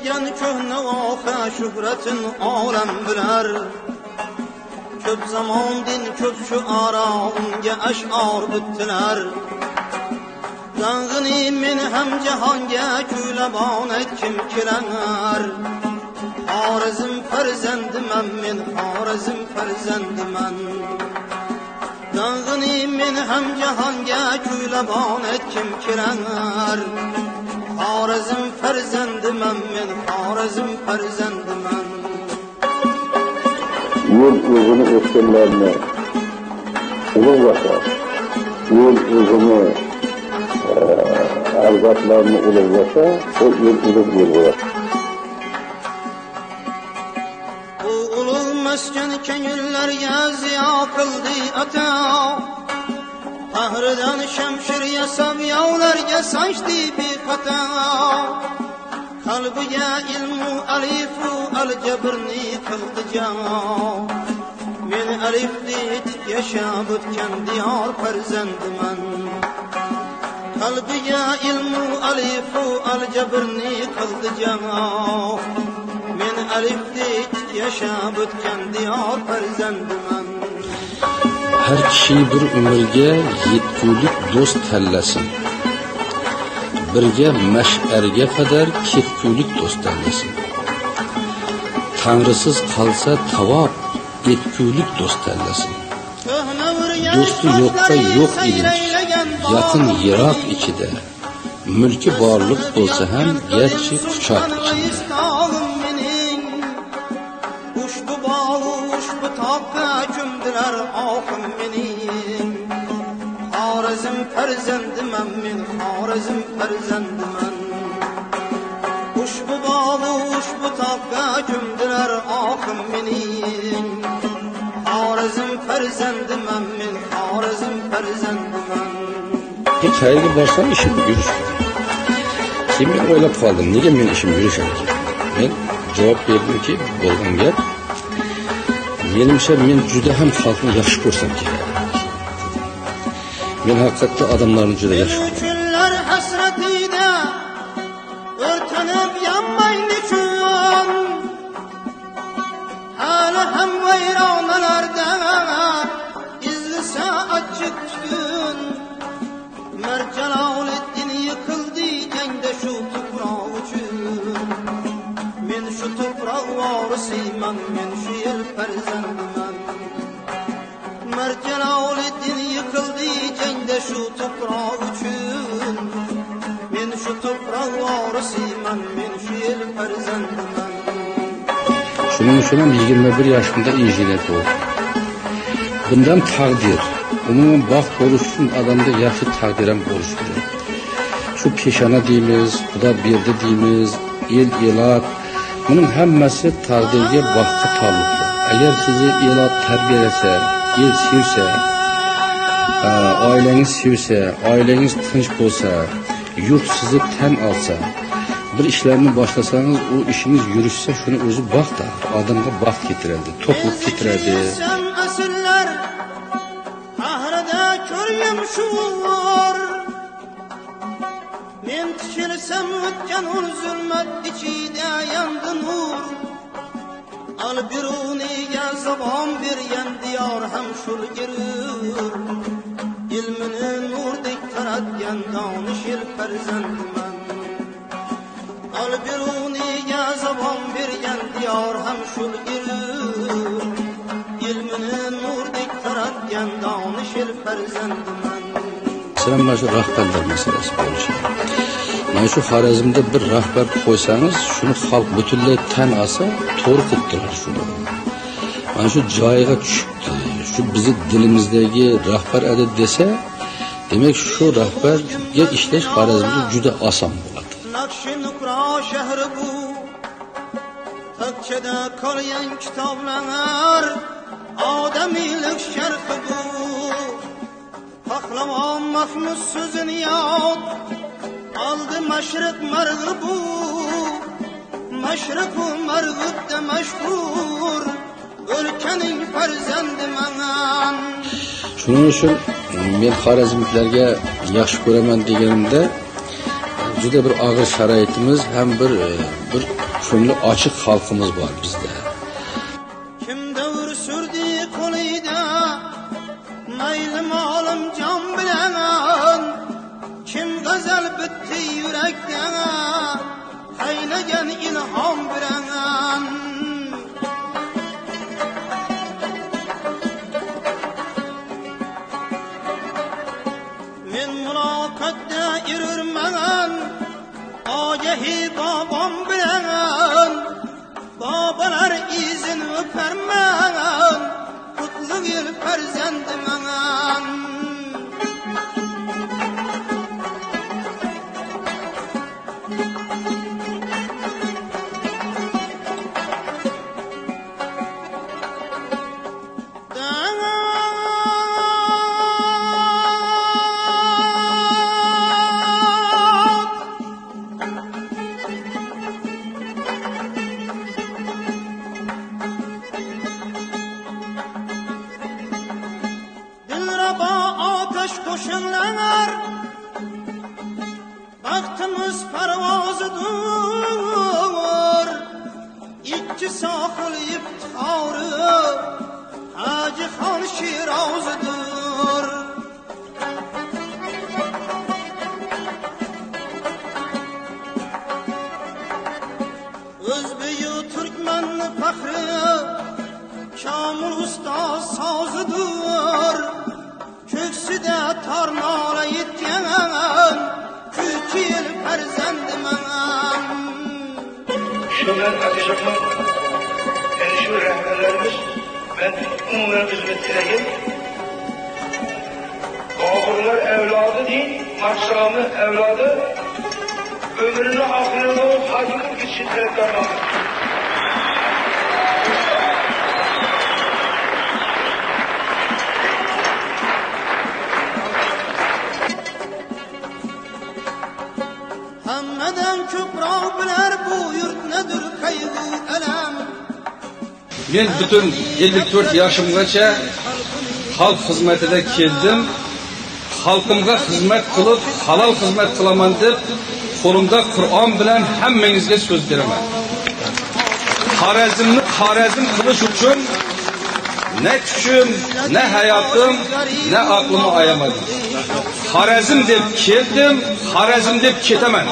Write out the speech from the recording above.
degan köhne voha şöhretin olam bilar. Köp zamondin köp şu ara unga ash'or bittilar. Dang'ini men ham jahonga kuylabon aytkim kelar. Xorazm farzandiman men, Xorazm farzandiman. Dang'ini men ham jahonga kuylabon aytkim kelar. Xorazm farzandiman men, Xorazm farzandiman. Yol uzunu etkenlerine ulug'lasa, yol uzunu erzatlarını ulug'lasa, o yol ulug' yol bo'lar. Bu ulug' maskan ko'ngillarga ziyo qildi ata. Qahridan shamshir yasab yovlarga sanchdi bexato. Qalbiga ilmu alifu aljabrni qildi jon. Men alifni etib yashab o'tgan diyor farzandiman. Qalbiga ilmu alifu aljabrni qildi jon. Men alifni etib yashab o'tgan diyor farzandiman. Her kishi bir umrga yetgulik do'st tanlasin. Birga mash'arga qadar ketgulik do'st tanlasin. Tanrisiz qalsa tavob etgulik do'st tanlasin. Do'sti yo'qqa yo'q ilinch, yaqin yiroq ichida. Mulki borliq bo'lsa ham garchi quchoq ichida. Ushbu bog'u ushbu toqqa ko'mdilar oxim mening. Xorazm farzandiman men, Xorazm farzandiman. Ushbu bog'u ushbu toqqa ko'mdilar oxim mening. Xorazm farzandiman men, Xorazm farzandiman. Hikayaga borsam ishim yurishdi. Keyin men o'ylab qoldim, nega men ishim yurishadi? Men javob berdimki, bo'lgan gap. Menimcha men juda ham xalqni yaxshi ko'rsam kerak. Men haqiqatda odamlarni juda yaxshi ko'raman. Kunlar hasratida o'rtanib yanmay nechun. Hali ham vayronalarda izlisa achchiq kun. Marjaloliddin yiqildi jangda shu tuproq uchun. Men shu tuproq vorisiman, men shu yer farzandiman. Marjaloliddin yiqildi jangda shu tuproq uchun. Men shu tuproq vorisiman, men shu yer farzandiman. Shuning uchun ham 21 yoshimda injener bo'ldim. Bundan taqdir, umuman baxt bo'lish uchun odamda yaxshi taqdir ham bo'lishi kerak. Shu peshona deymiz, Xudo berdi deymiz, el-elat, buning hammasi taqdirga, baxtga taalluqli. Agar sizni elat tarbiyalasa, el sevsa, oilangiz sevsa, oilangiz tinch bo'lsa, yurt sizni tan olsa, bir ishlarni boshlasangiz, u ishingiz yurishsa, shuni o'zi baxtdir. Odamga baxt keltiradi, to'qlik keltiradi. Asrlar qahrida ko'rgim shuur. Men tikilsam o'tgan zulmat ichida yandi nur. Al biruniga zabon bergan diyor ham shul gerur. Ilmini nurdek taratgan donishir farzandiman. Al biruniga zabon bergan diyor ham shul gerur. Ilmini nurdek taratgan donishir farzandiman. Sen mana shu rahbarlar masalasi bo'lishi. Mana shu Xorazmda bir rahbar qo'ysangiz, shuni xalq butunlay tan olsa, to'g'ri qilibdilar shuni. Mana shu joyiga tushibdi. Shu bizni dilimizdagi rahbar edi desa, demak shu rahbarga ishlash Xorazmda juda oson bo'ladi. Naqshi-Nuqro shahri bu, tokchada qolgan kitoblar, odamiylik sharhi bu. Pahlavon Mahmud so'zini yod, oldi mashriq marg'ib bu. Mashriq u marg'ibda mashhur, o'lkaning farzandiman. Shuning uchun men Xorazmliklarga yaxshi ko'raman deganimda juda bir ağır şəraitimiz, hem bir ko'ngli açık halkımız var bizde. Kim davr sürdü koluyda, mayli malım can bilen. Kim gazel bitti yürekten, haylagan ilham bilen. Men mülakatta irürmen, Agahi babam bilen. Babalar izin öpermen, kutlu yıl ferzendimen. Ateş koşanlar, baktımız parvazıdır. İki sahil iftiharı, Hacı Han Şirazıdır. Özbeyi Türkmen fahri, Kamil Usta sazıdır. Köksüde tarnala yetken, küçük yıl ferzendimen. Şunlar ateş atmak, yani şu rehberlerimiz, ben onlara hizmet edeyim. Babırlar evladı değil, Maksa'nın evladı, ömrünü ahirete o hacının geçişleri kararlı. Hemmeden köprü biler bu yurt nedir kaygı elem. Men bütün 54 yaşımgacha halk hizmetine keldim. Halkımga hizmet kılıp, halal hizmet kılaman deb, qo'limda Qur'on bilan hammangizga so'z beraman. Xorazm qilish uchun ne kuchim, ne hayatım, ne aklımı ayamadım. Xorazm deb keldim, Xorazm deb ketaman.